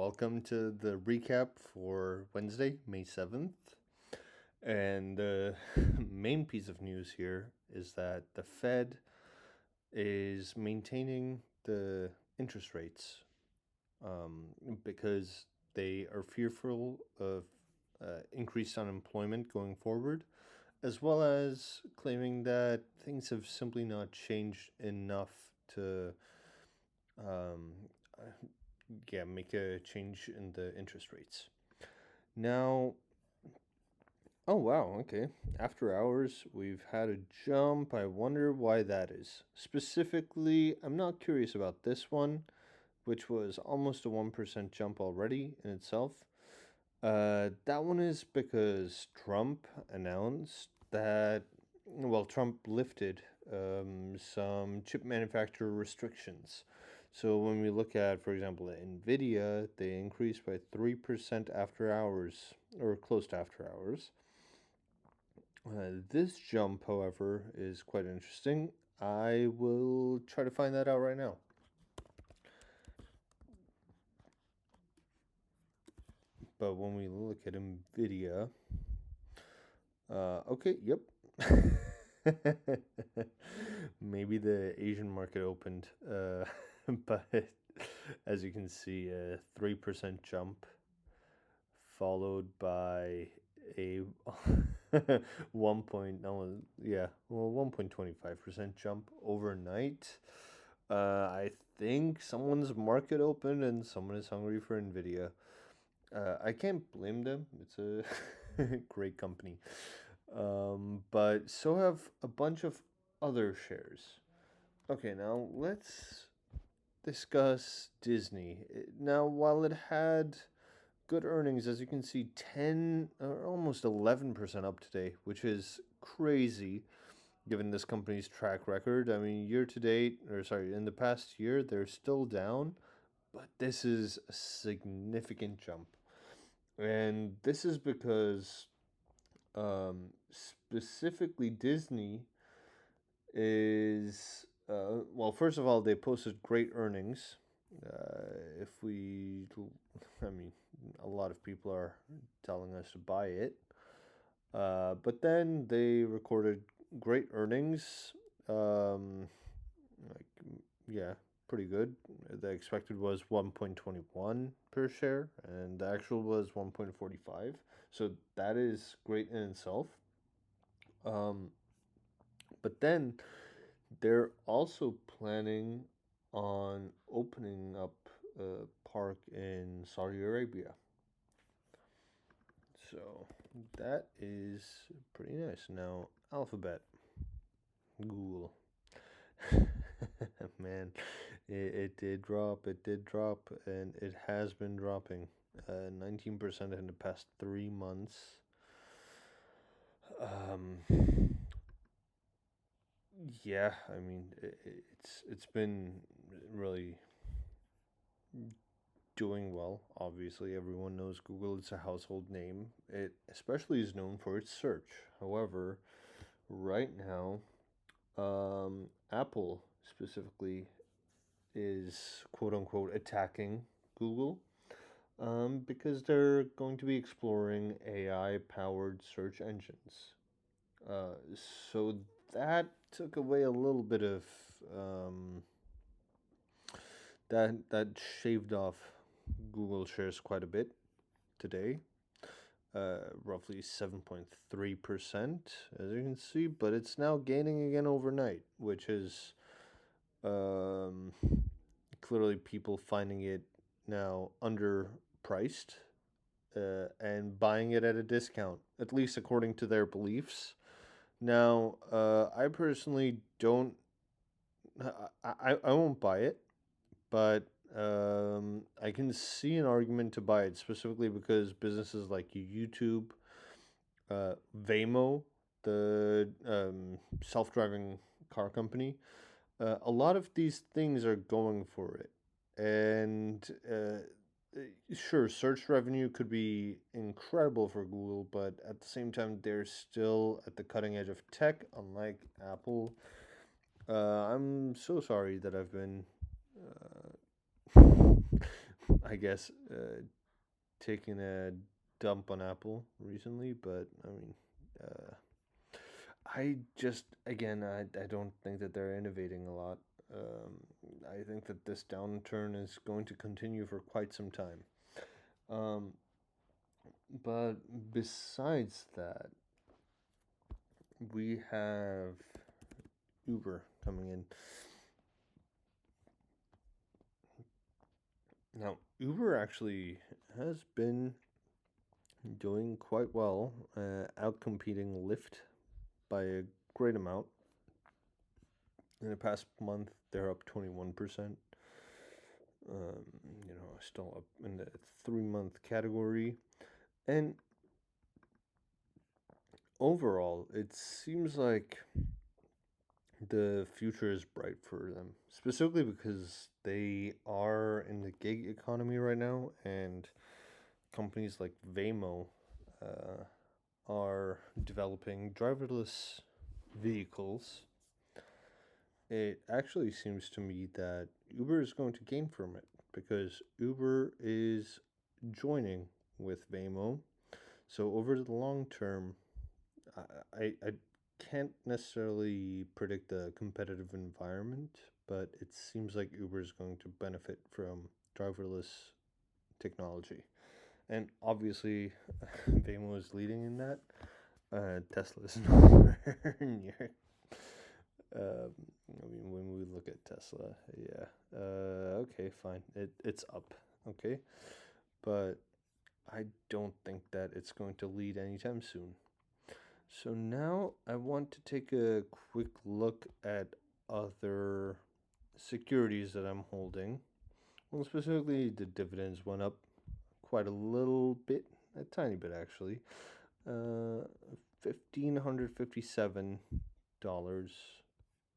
welcome to the recap for Wednesday, May 7th. And the main piece of news here is that the Fed is maintaining the interest rates because they are fearful of increased unemployment going forward, as well as claiming that things have simply not changed enough to um, make a change in the interest rates. Now, oh wow, okay. After hours, we've had a jump. I wonder why that is. Specifically, I'm not curious about this one, which was almost a 1% jump already in itself. That one is because Trump announced that, well, Trump lifted some chip manufacturer restrictions. So when we look at, for example, Nvidia, they increased by 3% after hours, or close to after hours. This jump, however, is quite interesting. I will try to find that out right now. But when we look at Nvidia, okay, yep. Maybe the Asian market opened, but as you can see, a 3% jump followed by a 1.25% jump overnight. I think someone's market opened and someone is hungry for Nvidia. I can't blame them. It's a great company. But so have a bunch of other shares. Okay, now let's discuss Disney. Now, while it had good earnings, as you can see, 10 or almost 11% up today, which is crazy given this company's track record. I mean, year to date, or sorry, in the past year, they're still down, but this is a significant jump. And this is because specifically Disney is, well, first of all, they posted great earnings. If we, I mean, a lot of people are telling us to buy it. But then they recorded great earnings. Like, yeah, pretty good. The expected was 1.21 per share, and the actual was 1.45. So that is great in itself. Um, but then they're also planning on opening up a park in Saudi Arabia. So that is pretty nice. Now, Alphabet, Google. Man, it did drop. It did drop, and it has been dropping. 19% in the past 3 months. Um, yeah, I mean, it's been really doing well. Obviously, everyone knows Google. It's a household name. It especially is known for its search. However, right now, Apple specifically is quote unquote attacking Google because they're going to be exploring AI powered search engines. Uh, so that took away a little bit of um, that shaved off Google shares quite a bit today. Roughly 7.3%, as you can see, but it's now gaining again overnight, which is um, clearly people finding it now underpriced and buying it at a discount, at least according to their beliefs. Now, I personally don't, I won't buy it, but I can see an argument to buy it specifically because businesses like YouTube, Waymo, the self-driving car company, a lot of these things are going for it, and sure, search revenue could be incredible for Google, but at the same time, they're still at the cutting edge of tech, unlike Apple. I'm so sorry that I've been I guess, taking a dump on Apple recently, but I mean, uh, I just, again, I don't think that they're innovating a lot. Um, I think that this downturn is going to continue for quite some time. Um, but besides that, we have Uber coming in. Now, Uber actually has been doing quite well, outcompeting Lyft by a great amount. In the past month, they're up 21%. Um, Still up in the 3 month category. And overall, it seems like the future is bright for them, specifically because they are in the gig economy right now, and companies like Waymo uh, are developing driverless vehicles. It actually seems to me that Uber is going to gain from it because Uber is joining with Waymo. So over the long term, I can't necessarily predict the competitive environment, but it seems like Uber is going to benefit from driverless technology. And obviously, Waymo is leading in that. Tesla is nowhere near. I mean, when we look at Tesla, yeah. Okay, fine. It's up. Okay, but I don't think that it's going to lead anytime soon. So now I want to take a quick look at other securities that I'm holding. Well, specifically, the dividends went up quite a little bit, a tiny bit actually. $1,557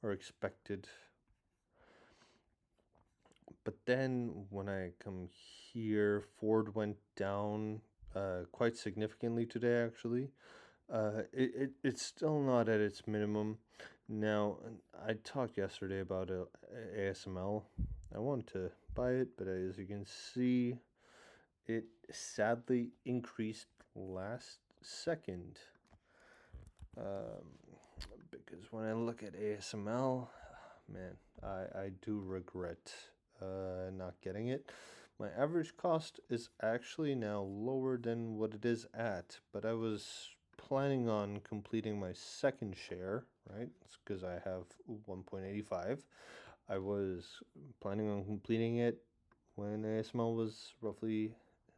are expected. But then when I come here, Ford went down quite significantly today, actually. It's still not at its minimum. Now, I talked yesterday about ASML. I wanted to buy it, but as you can see, it sadly increased last second. Um, because when I look at ASML, man, I do regret not getting it. My average cost is actually now lower than what it is at, but I was planning on completing my second share, right? It's because I have 1.85. I was planning on completing it when ASML was roughly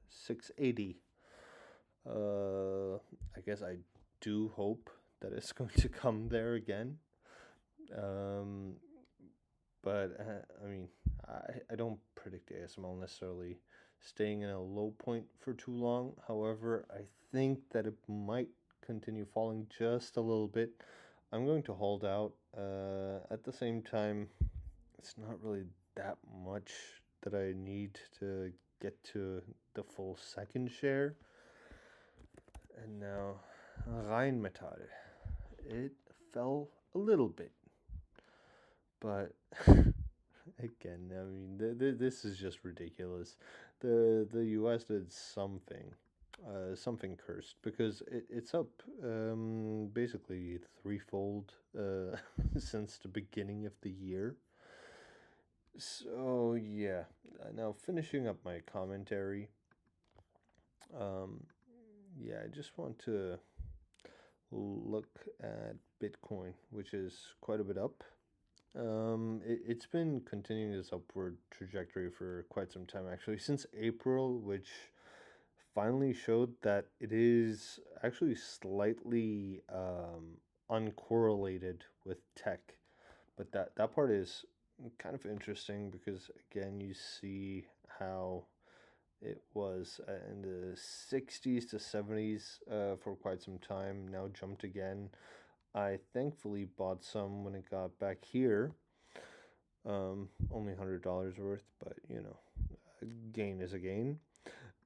680. I guess I do hope that it's going to come there again. Um, but I mean, I don't predict ASML necessarily staying in a low point for too long. However, I think that it might continue falling just a little bit. I'm going to hold out. At the same time, it's not really that much that I need to get to the full second share. And now, Rheinmetall. It fell a little bit, but again, I mean, this is just ridiculous. The U.S. did something cursed because it's up basically threefold since the beginning of the year. So yeah, now finishing up my commentary. Um, yeah, I just want to look at Bitcoin, which is quite a bit up. It's been continuing this upward trajectory for quite some time, actually, since April, which finally showed that it is actually slightly uncorrelated with tech. But that part is kind of interesting because, again, you see how it was in the 60s to 70s for quite some time, now jumped again. I thankfully bought some when it got back here. Only $100 worth, but a gain is a gain.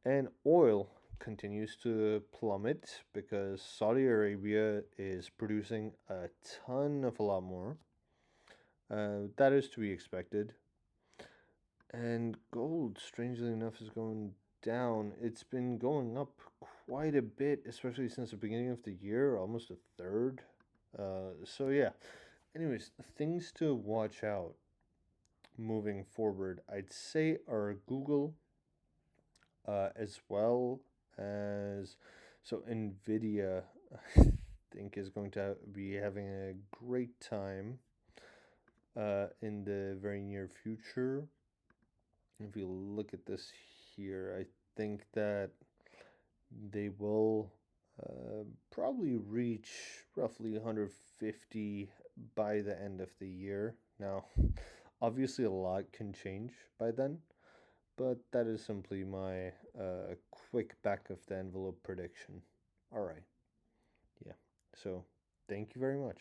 And oil continues to plummet because Saudi Arabia is producing a ton of a lot more. That is to be expected. And gold, strangely enough, is going down. It's been going up quite a bit, especially since the beginning of the year, almost a third. So yeah. Anyways, things to watch out moving forward, I'd say, are Google, as well as so Nvidia. I think is going to be having a great time in the very near future. If you look at this here, I think that they will probably reach roughly 150 by the end of the year. Now, obviously, a lot can change by then, but that is simply my quick back of the envelope prediction. All right. Yeah. So, thank you very much.